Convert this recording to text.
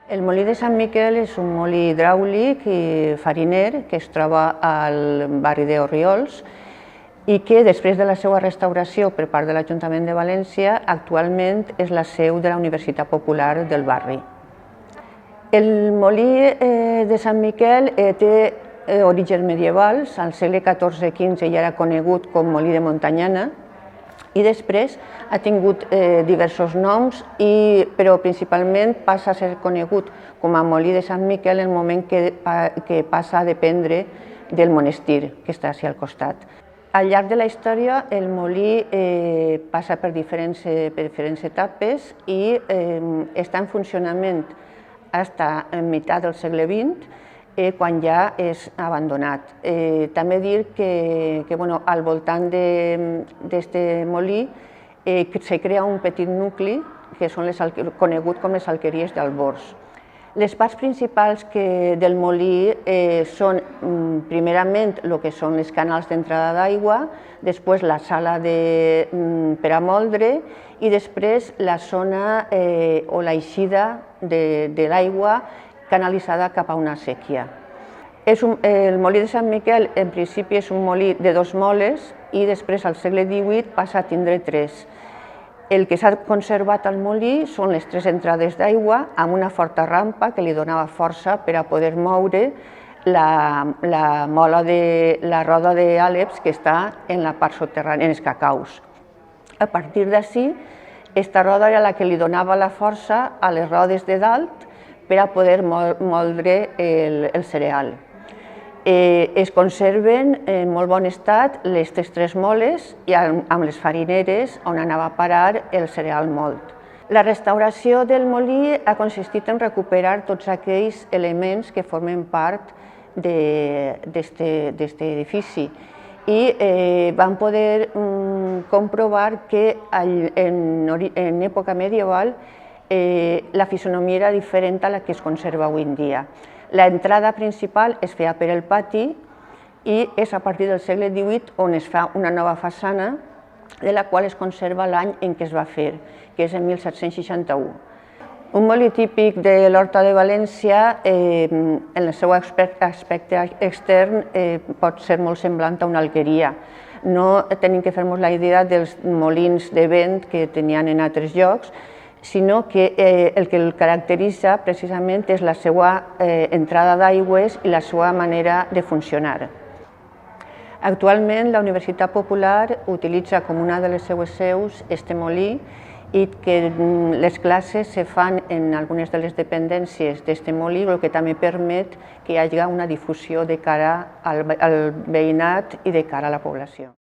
El molí de Sant Miquel és un molí hidràulic i fariner que es troba al barri d'Orriols i que després de la seva restauració per part de l'Ajuntament de València actualment és la seu de la Universitat Popular del barri. El molí de Sant Miquel té orígens medievals, al segle XIV-XV ja era conegut com molí de Montanyana i després ha tingut diversos noms, però principalment passa a ser conegut com a molí de Sant Miquel en el moment que passa a dependre del monestir que està al costat. Al llarg de la història el molí passa per diferents etapes i està en funcionament fins a meitat del segle XX, quan ja és abandonat. També dir que al voltant d'aquest molí se crea un petit nucli que són conegut com les alqueries d'Albors. Les parts principals del molí són primerament el que són els canals d'entrada d'aigua, després la sala per a moldre i després la zona o l'eixida de l'aigua canalitzada cap a una séquia. El molí de Sant Miquel en principi és un molí de 2 moles i després al segle XVIII passa a tindre 3. El que s'ha conservat al molí són les 3 entrades d'aigua amb una forta rampa que li donava força per a poder moure la roda d'àleps que està en la part soterrània, en els cacaus. A partir d'ací, aquesta roda era la que li donava la força a les rodes de dalt per a poder moldre el cereal. Es conserven en molt bon estat les 3 moles i amb les farineres on anava a parar el cereal molt. La restauració del molí ha consistit en recuperar tots aquells elements que formen part d'aquest edifici i vam poder comprovar que en època medieval la fisonomia era diferent a la que es conserva avui en dia. L'entrada principal es feia per el pati i és a partir del segle XVIII on es fa una nova façana de la qual es conserva l'any en què es va fer, que és en 1761. Un molí típic de l'Horta de València, en el seu aspecte extern, pot ser molt semblant a una alqueria. No tenim que fer-nos la idea dels molins de vent que tenien en altres llocs, sinó que el que el caracteritza precisament és la seva entrada d'aigües i la seva manera de funcionar. Actualment la Universitat Popular utilitza com una de les seues seus este molí i que les classes se fan en algunes de les dependències d'aquest molí, el que també permet que hi hagi una difusió de cara al veïnat i de cara a la població.